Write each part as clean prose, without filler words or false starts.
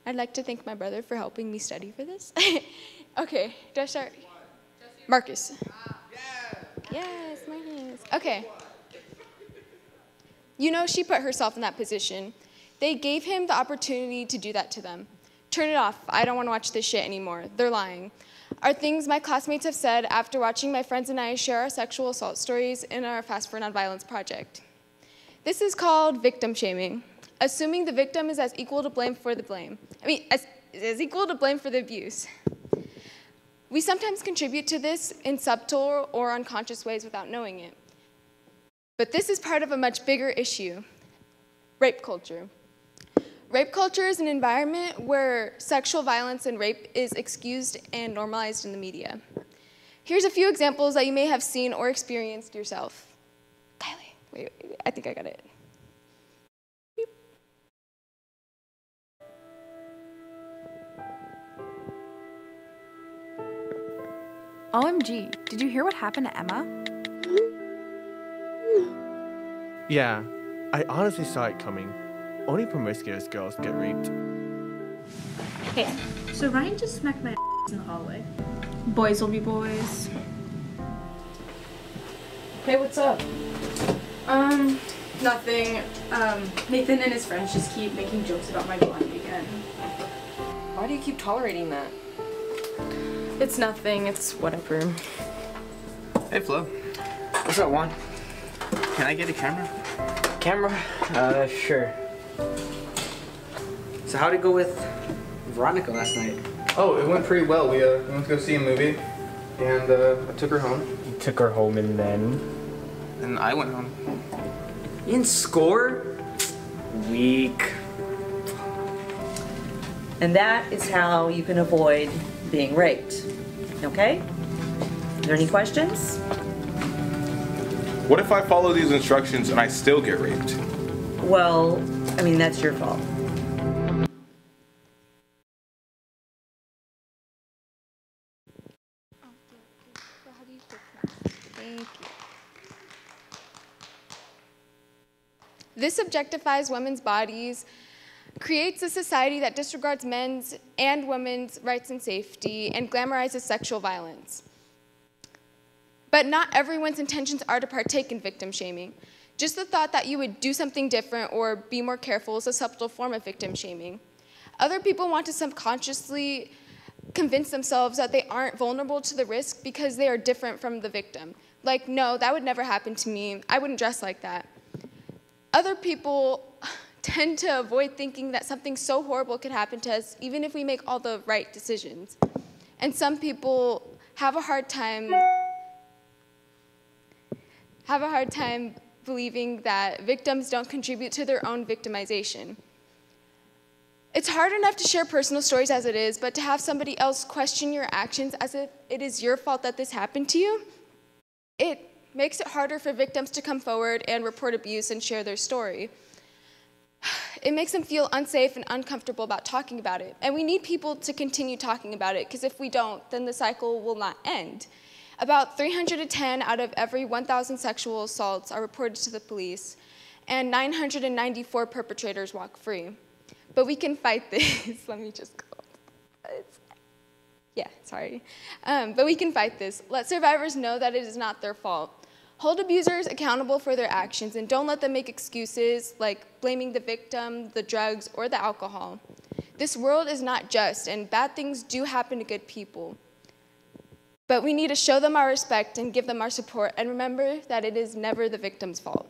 I'd like to thank my brother for helping me study for this. Okay, do I start? Marcus. Yes, Marcus. Okay. You know, she put herself in that position. They gave him the opportunity to do that to them. Turn it off. I don't want to watch this shit anymore. They're lying. Are things my classmates have said after watching my friends and I share our sexual assault stories in our Fast for Nonviolence project. This is called victim shaming, assuming the victim is as equal to blame for the blame. As equal to blame for the abuse. We sometimes contribute to this in subtle or unconscious ways without knowing it. But this is part of a much bigger issue, rape culture. Rape culture is an environment where sexual violence and rape is excused and normalized in the media. Here's a few examples that you may have seen or experienced yourself. Kylie, wait, I think I got it. Beep. OMG, did you hear what happened to Emma? Yeah, I honestly saw it coming. Only promiscuous girls get raped. Hey, so Ryan just smacked my ass in the hallway. Boys will be boys. Hey, what's up? Nothing. Nathan and his friends just keep making jokes about my body again. Why do you keep tolerating that? It's nothing, it's whatever. Hey Flo. What's up, Juan? Can I get a camera? Camera? Sure. So how'd it go with Veronica last night? Oh, it went pretty well. We went to go see a movie, and I took her home. You took her home and then? And I went home. You didn't score? Weak. And that is how you can avoid being raped. Okay? Are there any questions? What if I follow these instructions and I still get raped? Well, I mean, that's your fault. Thank you. This objectifies women's bodies, creates a society that disregards men's and women's rights and safety, and glamorizes sexual violence. But not everyone's intentions are to partake in victim shaming. Just the thought that you would do something different or be more careful is a subtle form of victim shaming. Other people want to subconsciously convince themselves that they aren't vulnerable to the risk because they are different from the victim. Like, no, that would never happen to me. I wouldn't dress like that. Other people tend to avoid thinking that something so horrible could happen to us even if we make all the right decisions. And some people have a hard time believing that victims don't contribute to their own victimization. It's hard enough to share personal stories as it is, but to have somebody else question your actions as if it is your fault that this happened to you, it makes it harder for victims to come forward and report abuse and share their story. It makes them feel unsafe and uncomfortable about talking about it. And we need people to continue talking about it, because if we don't, then the cycle will not end. About 310 out of every 1,000 sexual assaults are reported to the police, and 994 perpetrators walk free. But we can fight this. Let me just go. But we can fight this. Let survivors know that it is not their fault. Hold abusers accountable for their actions, and don't let them make excuses like blaming the victim, the drugs, or the alcohol. This world is not just, and bad things do happen to good people. But we need to show them our respect and give them our support, and remember that it is never the victim's fault.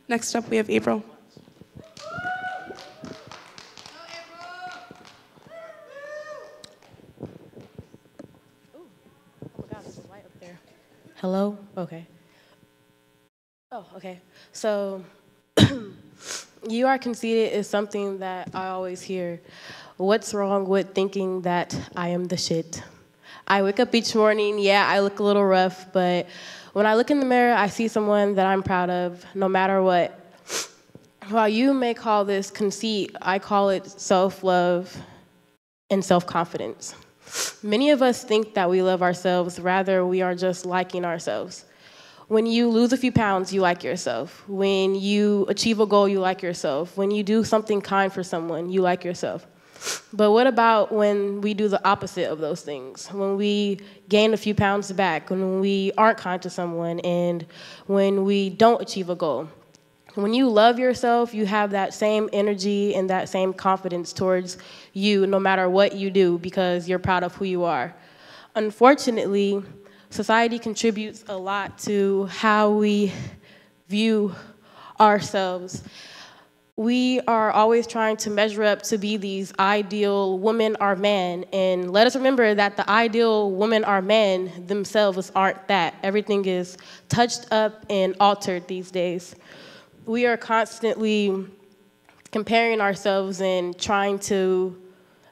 Next up, we have April. Hello? Okay. Oh, okay. So, you are conceited is something that I always hear. What's wrong with thinking that I am the shit? I wake up each morning, yeah, I look a little rough, but when I look in the mirror, I see someone that I'm proud of, no matter what. While you may call this conceit, I call it self-love and self-confidence. Many of us think that we love ourselves, rather we are just liking ourselves. When you lose a few pounds, you like yourself. When you achieve a goal, you like yourself. When you do something kind for someone, you like yourself. But what about when we do the opposite of those things? When we gain a few pounds back, when we aren't kind to someone, and when we don't achieve a goal? When you love yourself, you have that same energy and that same confidence towards you no matter what you do because you're proud of who you are. Unfortunately, society contributes a lot to how we view ourselves. We are always trying to measure up to be these ideal women or men, and let us remember that the ideal women or men themselves aren't that. Everything is touched up and altered these days. We are constantly comparing ourselves and trying to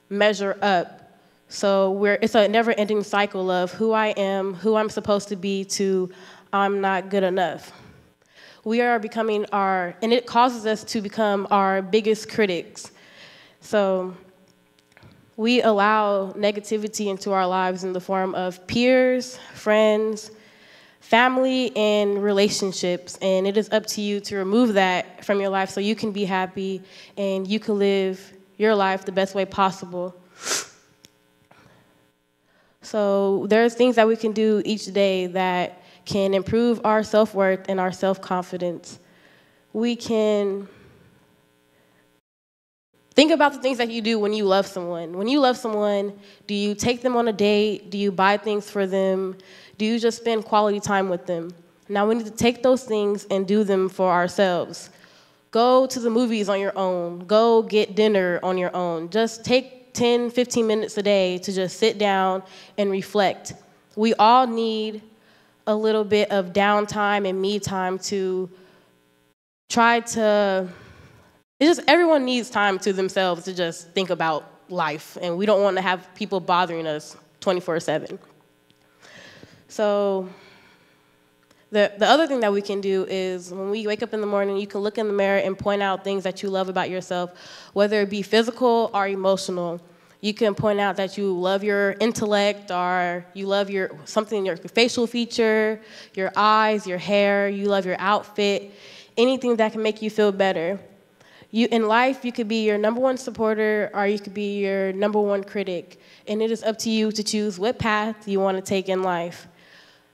measure up. So it's a never-ending cycle of who I am, who I'm supposed to be, to I'm not good enough. We are becoming and it causes us to become our biggest critics. So we allow negativity into our lives in the form of peers, friends, family, and relationships, and it is up to you to remove that from your life so you can be happy and you can live your life the best way possible. So there's things that we can do each day that can improve our self-worth and our self-confidence. We can think about the things that you do when you love someone. When you love someone, do you take them on a date? Do you buy things for them? Do you just spend quality time with them? Now we need to take those things and do them for ourselves. Go to the movies on your own. Go get dinner on your own. Just take 10, 15 minutes a day to just sit down and reflect. We all need a little bit of downtime and me time to try to, everyone needs time to themselves to just think about life, and we don't want to have people bothering us 24/7. So the other thing that we can do is when we wake up in the morning, you can look in the mirror and point out things that you love about yourself, whether it be physical or emotional. You can point out that you love your intellect, or you love something in your facial feature, your eyes, your hair, you love your outfit, anything that can make you feel better. In life, you could be your #1 supporter, or you could be your #1 critic, and it is up to you to choose what path you want to take in life.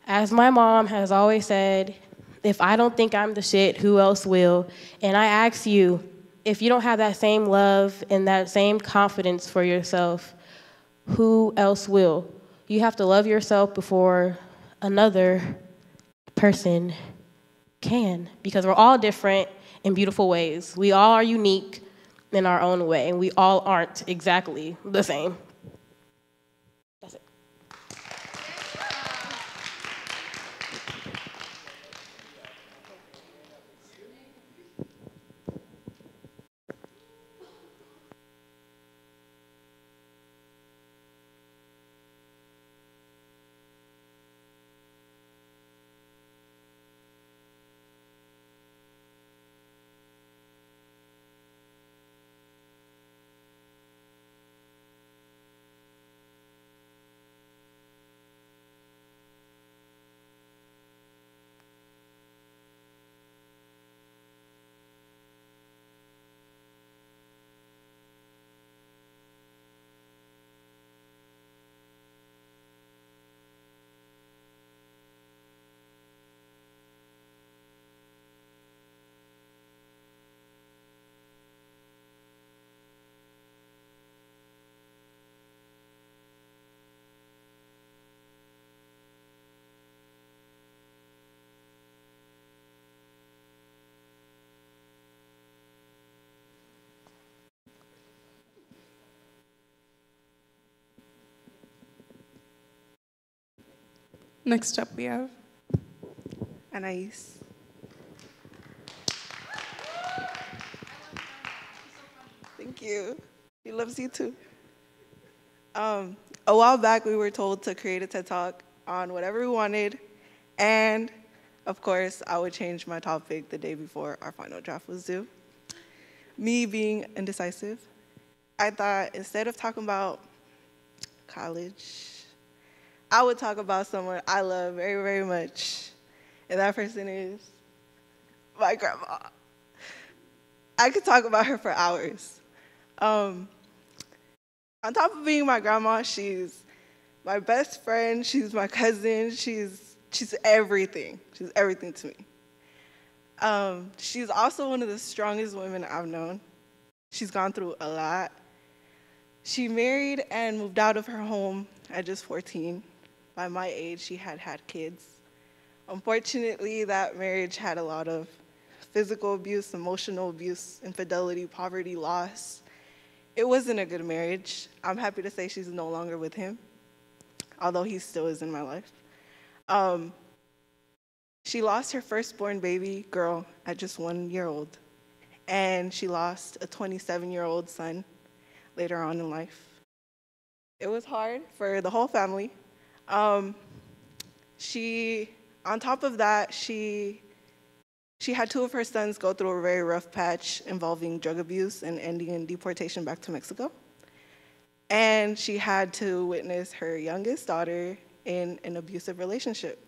As my mom has always said, if I don't think I'm the shit, who else will? And I ask you, if you don't have that same love and that same confidence for yourself, who else will? You have to love yourself before another person can, because we're all different in beautiful ways. We all are unique in our own way, and we all aren't exactly the same. That's it. Next up, we have Anais. Thank you. He loves you too. A while back, we were told to create a TED Talk on whatever we wanted, and of course, I would change my topic the day before our final draft was due. Me being indecisive, I thought instead of talking about college, I would talk about someone I love very, very much, and that person is my grandma. I could talk about her for hours. On top of being my grandma, she's my best friend, she's my cousin, she's everything. She's everything to me. She's also one of the strongest women I've known. She's gone through a lot. She married and moved out of her home at just 14. By my age, she had had kids. Unfortunately, that marriage had a lot of physical abuse, emotional abuse, infidelity, poverty, loss. It wasn't a good marriage. I'm happy to say she's no longer with him, although he still is in my life. She lost her firstborn baby girl at just 1 year old, and she lost a 27-year-old son later on in life. It was hard for the whole family. On top of that, she had two of her sons go through a very rough patch involving drug abuse and ending in deportation back to Mexico. And she had to witness her youngest daughter in an abusive relationship.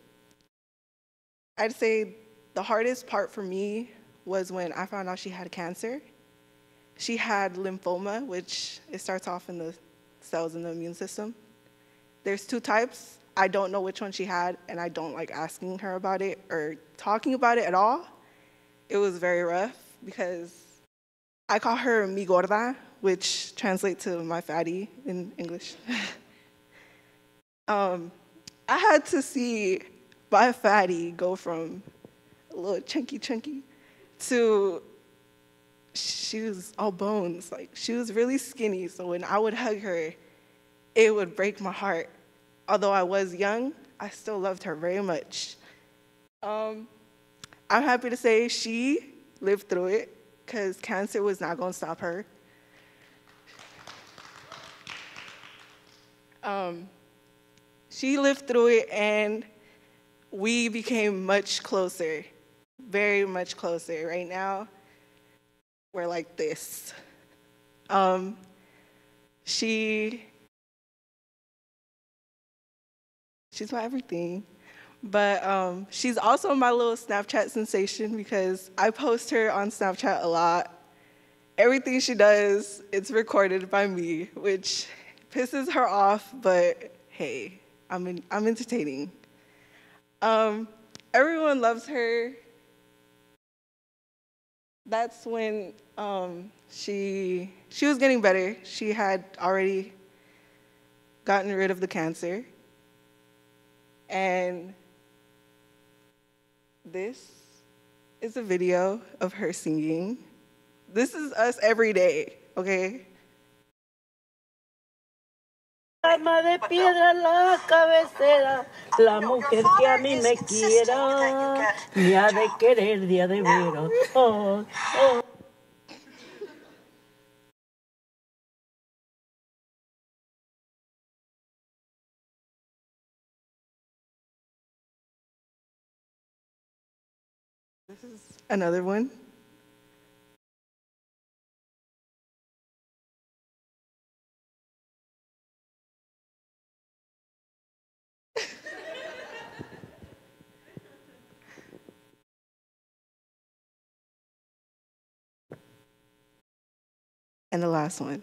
I'd say the hardest part for me was when I found out she had cancer. She had lymphoma, which it starts off in the cells in the immune system. There's two types. I don't know which one she had, and I don't like asking her about it or talking about it at all. It was very rough because I call her mi gorda, which translates to my fatty in English. I had to see my fatty go from a little chunky to she was all bones. Like, she was really skinny, so when I would hug her, it would break my heart. Although I was young, I still loved her very much. I'm happy to say she lived through it because cancer was not going to stop her. She lived through it, and we became much closer, very much closer. Right now, we're like this. She's my everything. But she's also my little Snapchat sensation because I post her on Snapchat a lot. Everything she does, it's recorded by me, which pisses her off, but hey, I'm entertaining. Everyone loves her. That's when she was getting better. She had already gotten rid of the cancer. And this is a video of her singing. This is us every day, okay? Alma de piedra la cabecera, la mujer que a mí me quiera, me ha de querer día de veras. Oh, oh. This is another one. And the last one.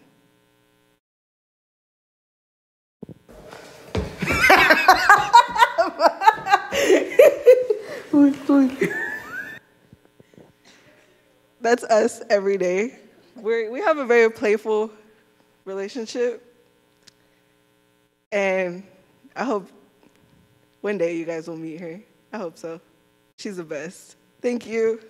That's us every day. We have a very playful relationship. And I hope one day you guys will meet her. I hope so. She's the best. Thank you.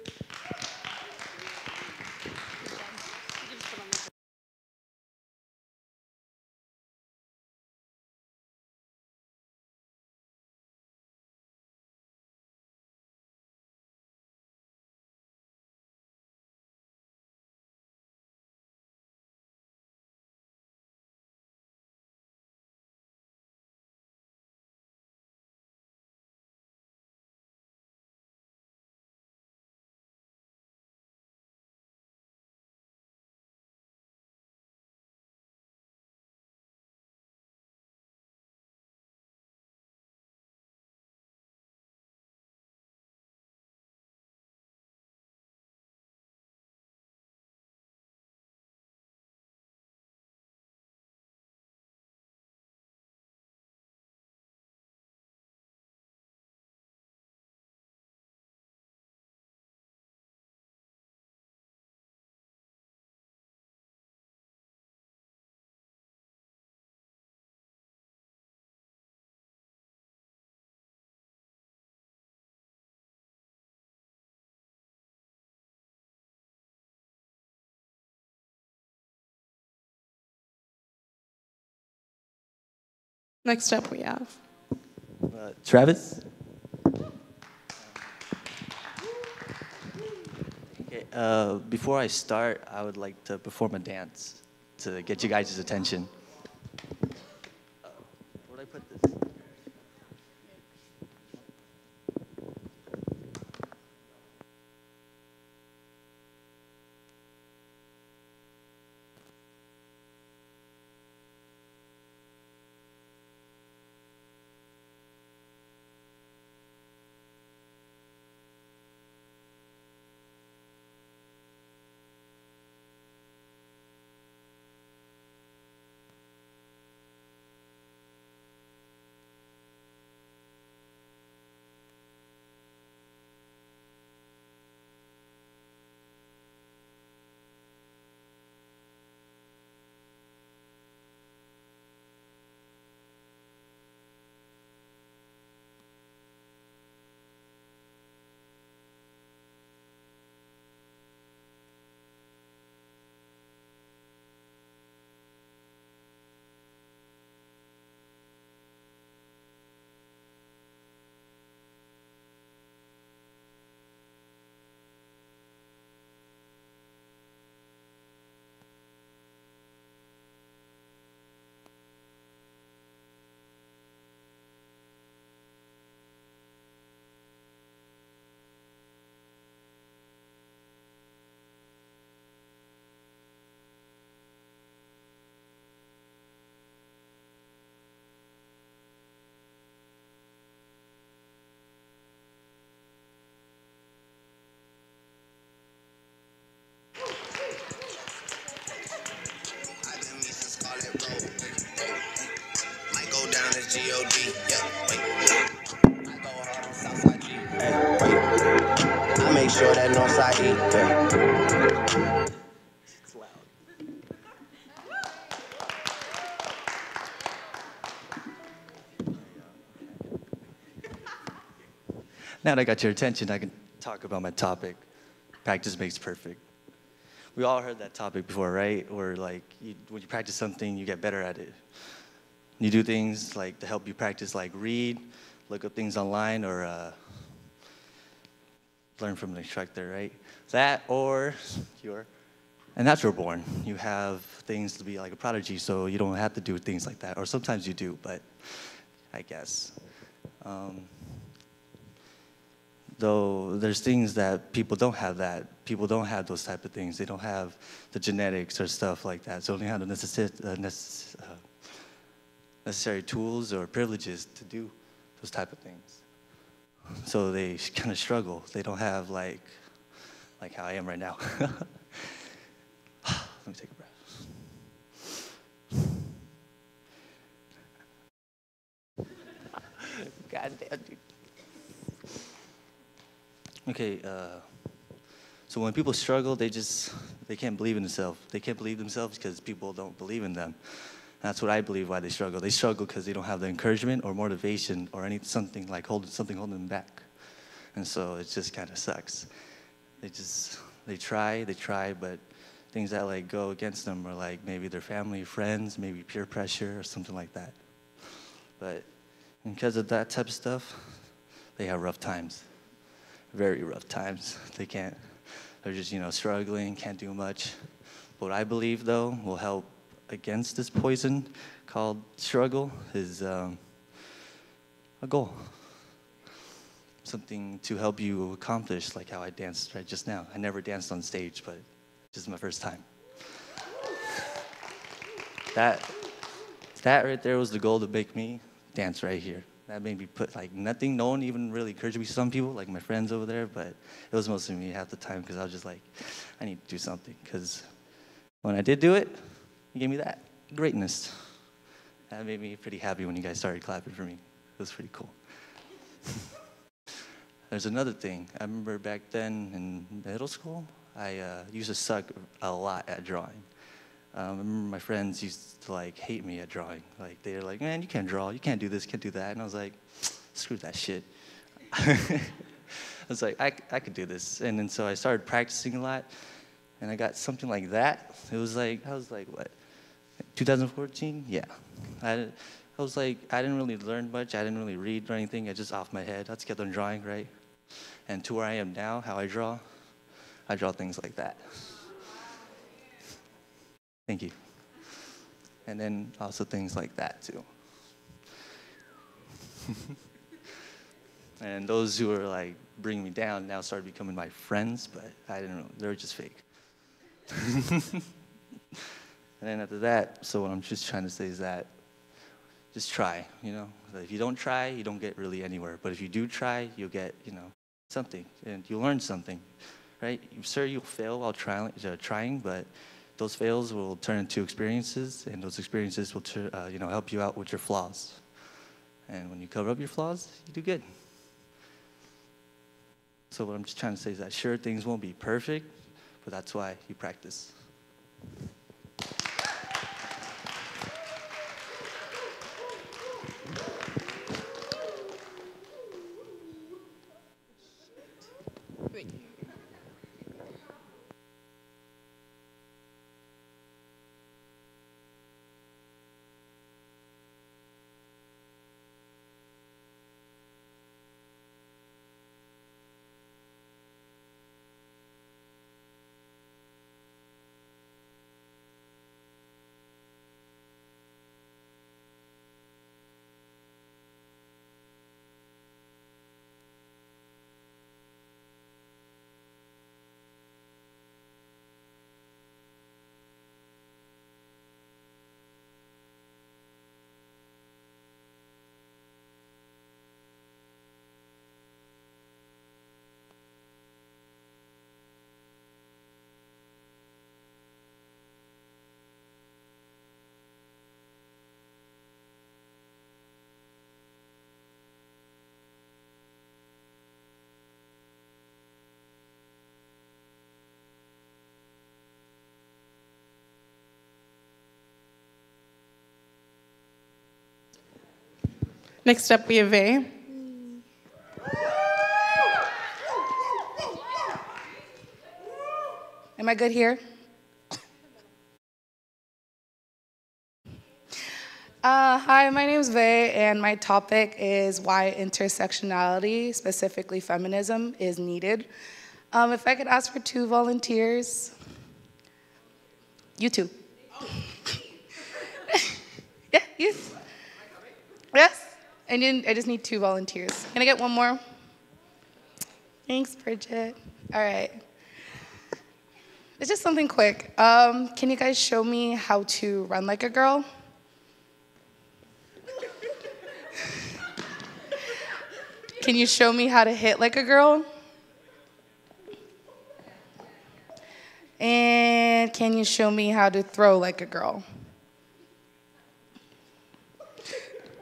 Next up we have Travis. Okay, before I start, I would like to perform a dance to get you guys' attention. Where'd I put this? G-O-D, yeah, wait. I go hard on Southside G, hey, wait. I make sure that Northside E, yeah. It's loud. Now that I got your attention, I can talk about my topic. Practice makes perfect. We all heard that topic before, right? Or like, when you practice something, you get better at it. You do things like to help you practice, like read, look up things online, or learn from an instructor, right? That, or you're a natural born. You have things to be like a prodigy, so you don't have to do things like that. Or sometimes you do, but I guess. Though there's things that people don't have that. People don't have those type of things. They don't have the genetics or stuff like that. So they don't have the necessary tools or privileges to do those type of things. So they kind of struggle. They don't have like how I am right now. Let me take a breath. God damn, dude. Okay, so when people struggle, they can't believe in themselves. They can't believe themselves because people don't believe in them. That's what I believe why they struggle. They struggle because they don't have the encouragement or motivation or something holding them back. And so it just kind of sucks. They try, but things that like go against them are like maybe their family, friends, maybe peer pressure or something like that. But because of that type of stuff, they have rough times. Very rough times. They're just, struggling, can't do much. What I believe, though, will help against this poison called struggle is a goal. Something to help you accomplish, like how I danced right just now. I never danced on stage, but this is my first time. That right there was the goal to make me dance right here. That made me put like nothing. No one even really encouraged me. Some people, like my friends over there, but it was mostly me half the time because I was just like, I need to do something. Because when I did do it, you gave me that greatness. That made me pretty happy when you guys started clapping for me. It was pretty cool. There's another thing. I remember back then in middle school, I used to suck a lot at drawing. I remember my friends used to like hate me at drawing. Like they were like, man, you can't draw, you can't do this, can't do that. And I was like, screw that shit. I was like, I could do this. And then so I started practicing a lot, and I got something like that. It was like, I was like, what, 2014? Yeah. I I was like, I didn't really learn much. I didn't really read or anything. I just off my head. I just kept on drawing, right? And to where I am now, how I draw things like that. Thank you. And then also things like that too. And those who were like bringing me down now started becoming my friends, but I didn't know, they were just fake. And then after that, so what I'm just trying to say is that just try, you know. If you don't try, you don't get really anywhere. But if you do try, you'll get, you know, something, and you'll learn something, right? Sure, you'll fail while trying, but those fails will turn into experiences, and those experiences will, you know, help you out with your flaws. And when you cover up your flaws, you do good. So what I'm just trying to say is that sure, things won't be perfect, but that's why you practice. Next up, we have A. Am I good here? Hi, my name is Vay, and my topic is why intersectionality, specifically feminism, is needed. If I could ask for 2 volunteers. You 2. Yeah, you. Yes? I just need 2 volunteers. Can I get 1 more? Thanks, Bridget. All right. It's just something quick. Can you guys show me how to run like a girl? Can you show me how to hit like a girl? And can you show me how to throw like a girl?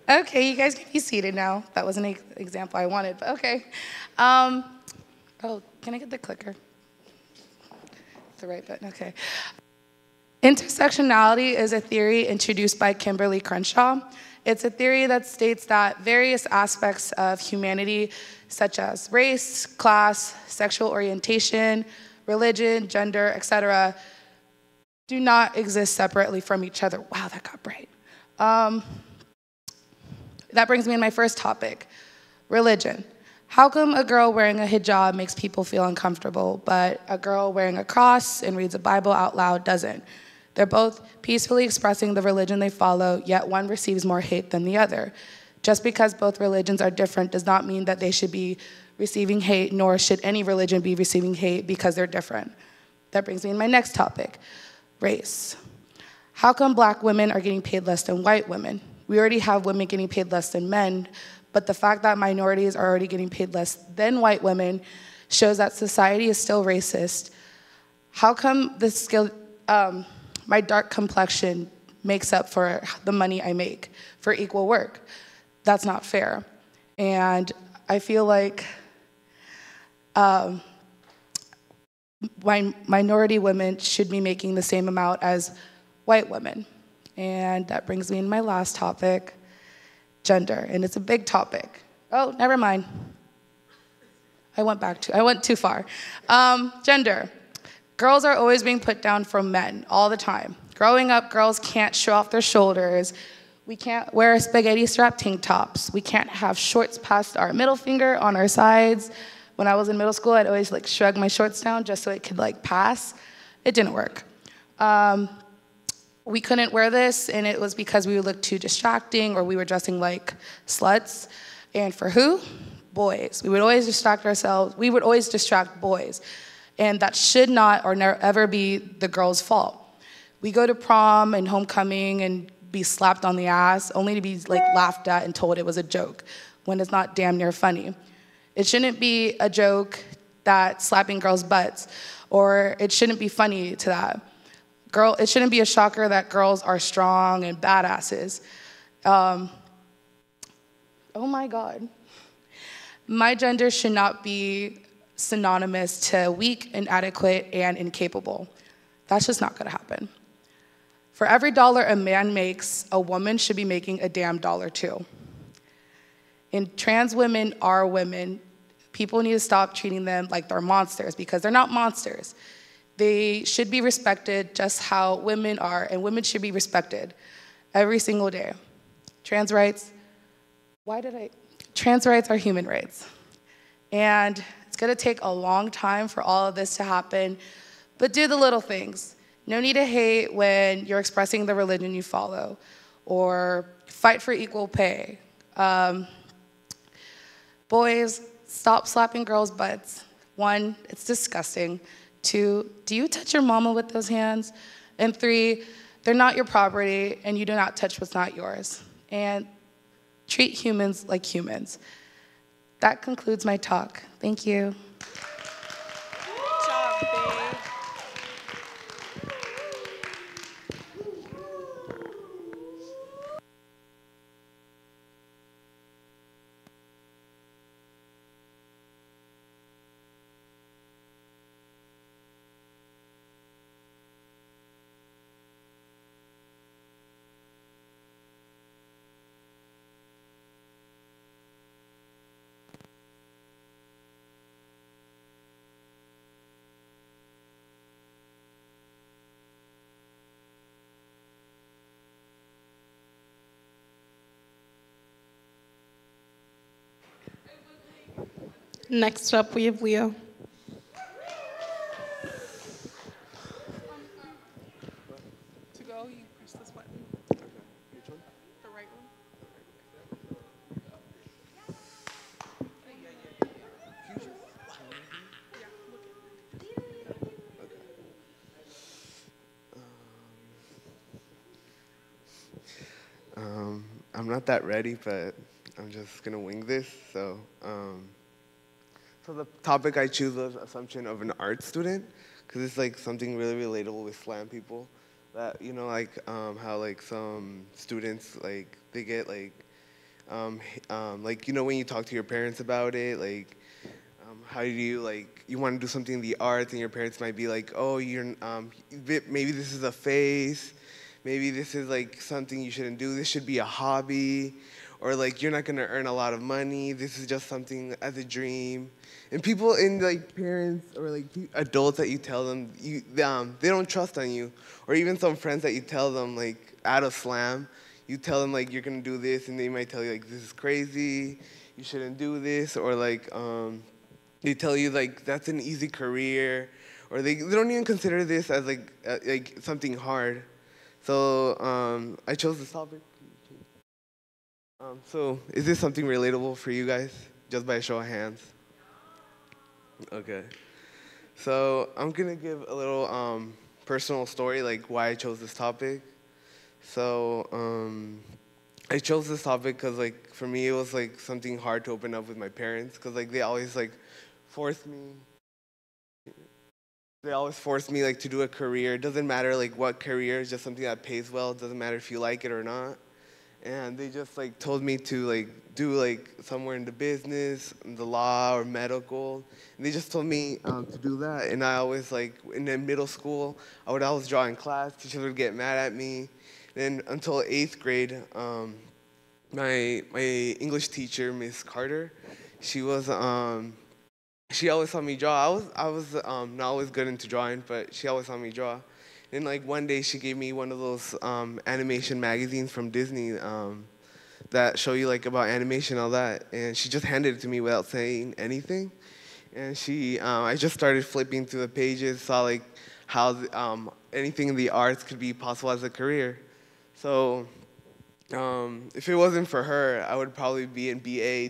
Okay, you guys can be seated now. That wasn't an example I wanted, but okay. Oh, can I get the clicker? The right button, okay. Intersectionality is a theory introduced by Kimberly Crenshaw. It's a theory that states that various aspects of humanity, such as race, class, sexual orientation, religion, gender, etc., do not exist separately from each other. Wow, that got bright. That brings me to my first topic, religion. How come a girl wearing a hijab makes people feel uncomfortable, but a girl wearing a cross and reads a Bible out loud doesn't? They're both peacefully expressing the religion they follow, yet one receives more hate than the other. Just because both religions are different does not mean that they should be receiving hate, nor should any religion be receiving hate because they're different. That brings me to my next topic, race. How come black women are getting paid less than white women? We already have women getting paid less than men, but the fact that minorities are already getting paid less than white women shows that society is still racist. How come my dark complexion makes up for the money I make for equal work? That's not fair. And I feel like minority women should be making the same amount as white women. And that brings me to my last topic, gender, and it's a big topic. Oh, never mind. I went too far. Gender. Girls are always being put down from men all the time. Growing up, girls can't show off their shoulders. We can't wear spaghetti strap tank tops. We can't have shorts past our middle finger on our sides. When I was in middle school, I'd always like shrug my shorts down just so it could like pass. It didn't work. We couldn't wear this, and it was because we would look too distracting or we were dressing like sluts. And for who? Boys. We would always distract ourselves. We would always distract boys. And that should not or never ever be the girl's fault. We go to prom and homecoming and be slapped on the ass only to be like laughed at and told it was a joke when it's not damn near funny. It shouldn't be a joke that slapping girls' butts, or it shouldn't be funny to that. It shouldn't be a shocker that girls are strong and badasses. Oh my God. My gender should not be synonymous to weak, inadequate, and incapable. That's just not gonna happen. For every dollar a man makes, a woman should be making a damn dollar too. And trans women are women. People need to stop treating them like they're monsters, because they're not monsters. They should be respected just how women are, and women should be respected every single day. Trans rights are human rights. And it's gonna take a long time for all of this to happen, but do the little things. No need to hate when you're expressing the religion you follow, or fight for equal pay. Boys, stop slapping girls' butts. 1, it's disgusting. 2, do you touch your mama with those hands? And 3, they're not your property, and you do not touch what's not yours. And treat humans like humans. That concludes my talk. Thank you. Next up, we have Leo. To go, you press this button. Okay. Which one? The right one. I'm not that ready, but I'm just gonna wing this. So the topic I choose was assumption of an art student, because it's like something really relatable with SLAM people. That, you know, like how like some students, like they get like you know, when you talk to your parents about it, like how do you, like, you want to do something in the arts, and your parents might be like, oh, you're maybe this is a phase, maybe this is like something you shouldn't do, this should be a hobby, or like you're not gonna earn a lot of money, this is just something as a dream. And people, and like parents or like adults that you tell them, they don't trust on you. Or even some friends that you tell them, like out of SLAM, you tell them like you're gonna do this, and they might tell you like this is crazy, you shouldn't do this, or like they tell you like that's an easy career, or they don't even consider this as like something hard. So I chose this topic. So is this something relatable for you guys, just by a show of hands? Okay. So I'm gonna give a little personal story, like why I chose this topic. So I chose this topic because, like, for me it was like something hard to open up with my parents, because like they always like forced me. They always forced me like to do a career. It doesn't matter like what career, it's just something that pays well. It doesn't matter if you like it or not. And they just like told me to like do like somewhere in the business, in the law, or medical. And they just told me to do that. And I always, like, in the middle school, I would always draw in class. Teachers would get mad at me. Then until 8th grade, my English teacher, Miss Carter, she always saw me draw. I was not always good into drawing, but she always saw me draw. And like one day she gave me one of those animation magazines from Disney that show you like about animation and all that. And she just handed it to me without saying anything. And I just started flipping through the pages, saw like how anything in the arts could be possible as a career. So if it wasn't for her, I would probably be in BA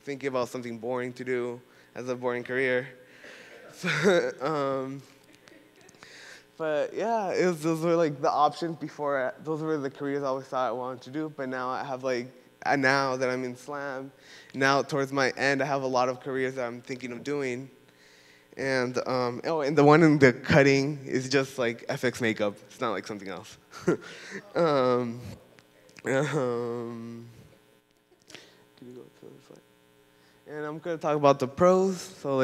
thinking about something boring to do as a boring career. But yeah, those were like the options before. Those were the careers I always thought I wanted to do. But now I have now that I'm in SLAM, now towards my end, I have a lot of careers that I'm thinking of doing. And and the one in the cutting is just like FX makeup. It's not like something else. And I'm gonna talk about the pros. So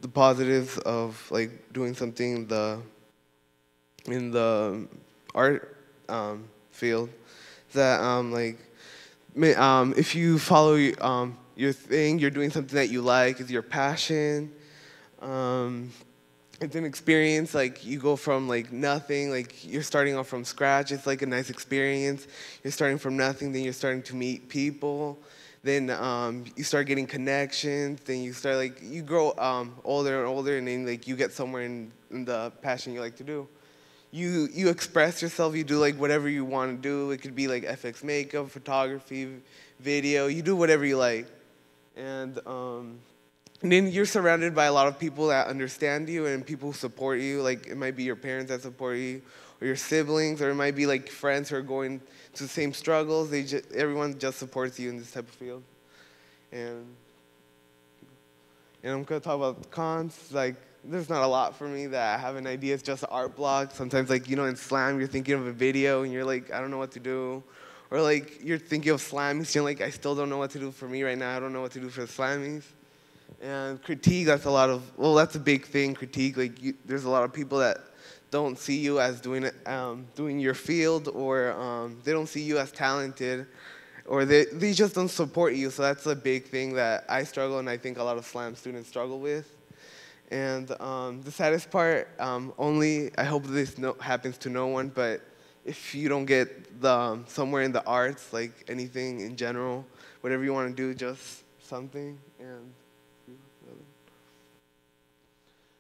the positives of like doing something in the art field. That if you follow your thing, you're doing something that you like, is your passion. It's an experience, like you go from like nothing, like you're starting off from scratch. It's like a nice experience. You're starting from nothing, then you're starting to meet people. Then you start getting connections. Then you start you grow older and older, and then like you get somewhere in the passion you like to do. You express yourself. You do like whatever you want to do. It could be like FX makeup, photography, video. You do whatever you like, and then you're surrounded by a lot of people that understand you and people who support you. Like it might be your parents that support you, or your siblings, or it might be like friends who are going to the same struggles. Everyone just supports you in this type of field. And I'm gonna talk about cons. Like there's not a lot for me that I have an idea. It's just art block. Sometimes in SLAM you're thinking of a video and you're like, I don't know what to do. Or like you're thinking of Slammies, you're like, I still don't know what to do for me right now. I don't know what to do for the Slammies. And critique, that's a big thing, critique. There's a lot of people that don't see you as doing your field, or they don't see you as talented, or they just don't support you. So that's a big thing that I struggle, and I think a lot of SLAM students struggle with. And the saddest part, I hope this happens to no one, but if you don't get somewhere in the arts, like anything in general, whatever you want to do, just something.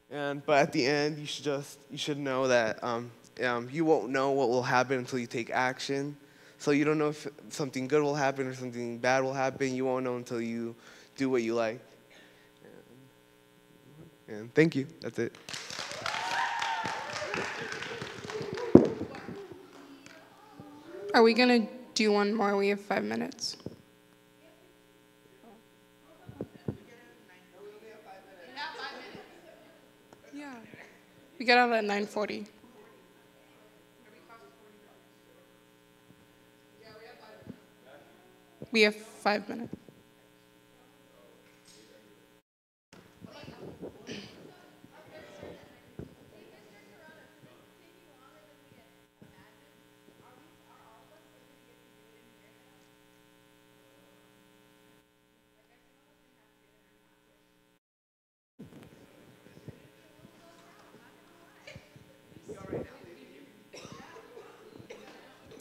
But at the end, you should know that you won't know what will happen until you take action. So you don't know if something good will happen or something bad will happen. You won't know until you do what you like. And thank you. That's it. Are we gonna do one more? We have 5 minutes. Yeah. We get out at 9:40. We have 5 minutes.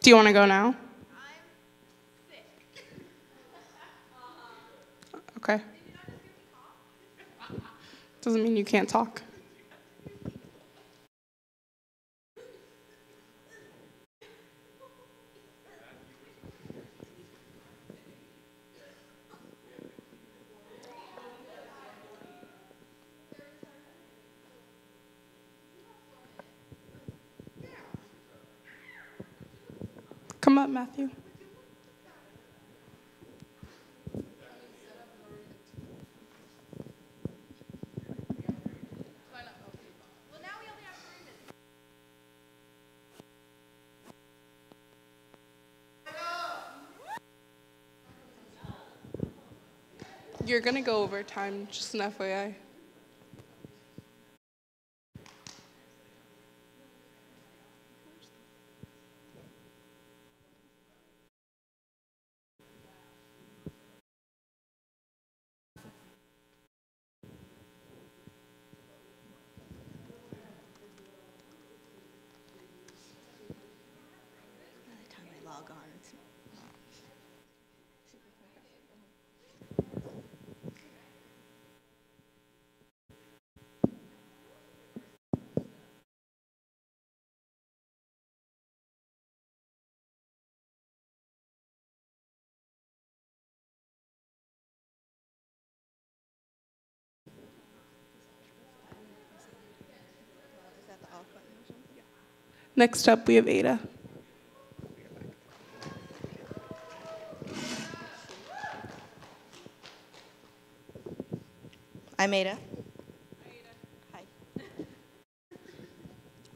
Do you want to go now? Okay. Doesn't mean you can't talk. Come up, Matthew. You're gonna go over time, just an FYI. Next up, we have Ada. I'm Ada. Hi.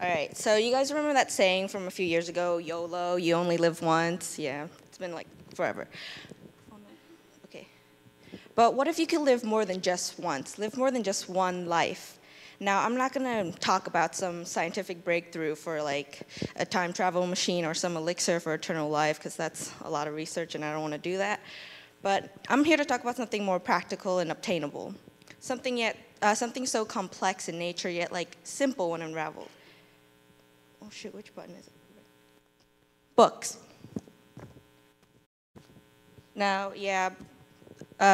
All right, so you guys remember that saying from a few years ago, YOLO, you only live once? Yeah, it's been like forever. Okay. But what if you could live more than just once, live more than just one life? Now, I'm not gonna talk about some scientific breakthrough for like a time travel machine or some elixir for eternal life, because that's a lot of research and I don't wanna do that. But I'm here to talk about something more practical and obtainable. Something so complex in nature, yet like simple when unraveled. Oh shoot, which button is it? Books. Now, yeah,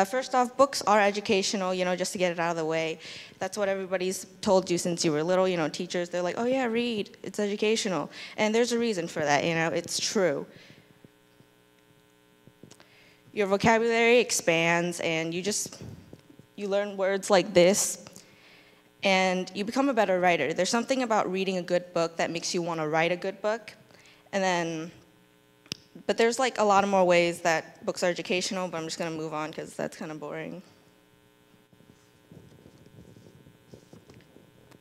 first off, books are educational, just to get it out of the way. That's what everybody's told you since you were little, teachers, they're like, oh yeah, read, it's educational. And there's a reason for that, it's true. Your vocabulary expands and you learn words like this, and you become a better writer. There's something about reading a good book that makes you want to write a good book. But there's like a lot of more ways that books are educational, but I'm just going to move on because that's kind of boring.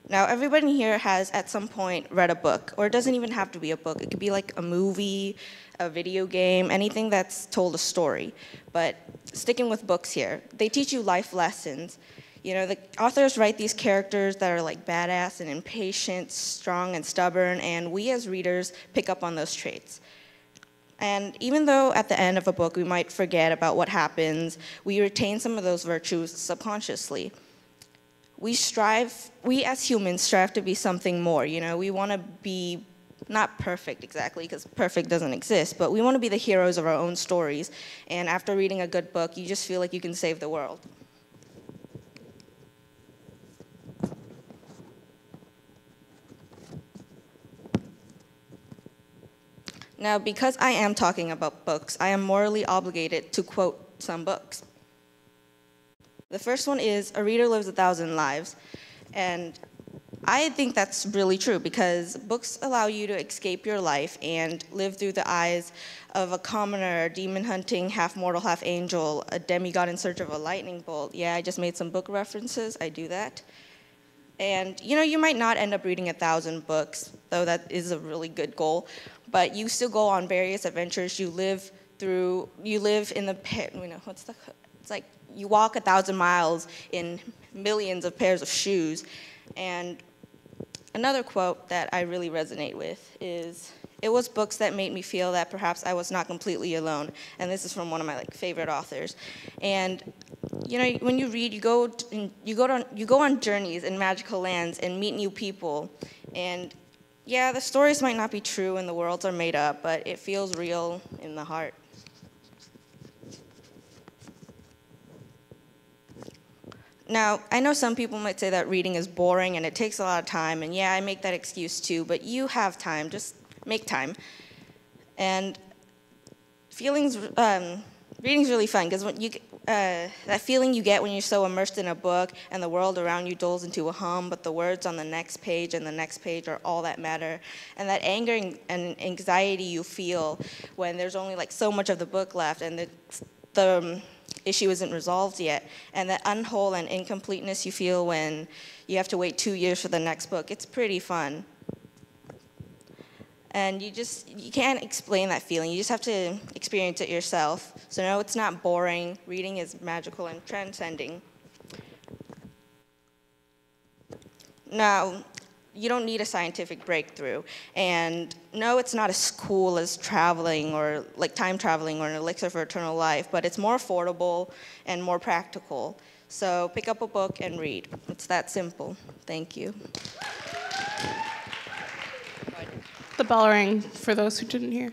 Now, everybody here has at some point read a book, or it doesn't even have to be a book. It could be like a movie, a video game, anything that's told a story. But sticking with books here, they teach you life lessons. The authors write these characters that are like badass and impatient, strong and stubborn, and we as readers pick up on those traits. And even though at the end of a book we might forget about what happens, we retain some of those virtues subconsciously. We as humans strive to be something more, we want to be not perfect exactly, because perfect doesn't exist, but we want to be the heroes of our own stories. And after reading a good book, you just feel like you can save the world. Now, because I am talking about books, I am morally obligated to quote some books. The first one is, "A reader lives 1,000 lives." And I think that's really true, because books allow you to escape your life and live through the eyes of a commoner, demon-hunting, half-mortal, half-angel, a demigod in search of a lightning bolt. Yeah, I just made some book references. I do that. And you might not end up reading 1,000 books, though that is a really good goal, but you still go on various adventures. You live in the pit, it's like you walk 1,000 miles in millions of pairs of shoes. And another quote that I really resonate with is, "It was books that made me feel that perhaps I was not completely alone." And this is from one of my favorite authors. And when you read, you go on journeys in magical lands and meet new people. And yeah, the stories might not be true and the worlds are made up, but it feels real in the heart. Now, I know some people might say that reading is boring and it takes a lot of time, and yeah, I make that excuse too, but you have time, just make time. And reading's really fun, because when that feeling you get when you're so immersed in a book and the world around you dulls into a hum, but the words on the next page and the next page are all that matter. And that anger and anxiety you feel when there's only so much of the book left and the issue isn't resolved yet, and that unwhole and incompleteness you feel when you have to wait 2 years for the next book, it's pretty fun. And you can't explain that feeling. You just have to experience it yourself. So no, it's not boring. Reading is magical and transcending. Now, you don't need a scientific breakthrough. And no, it's not as cool as traveling or time traveling or an elixir for eternal life, but it's more affordable and more practical. So pick up a book and read. It's that simple. Thank you. The bell rang for those who didn't hear.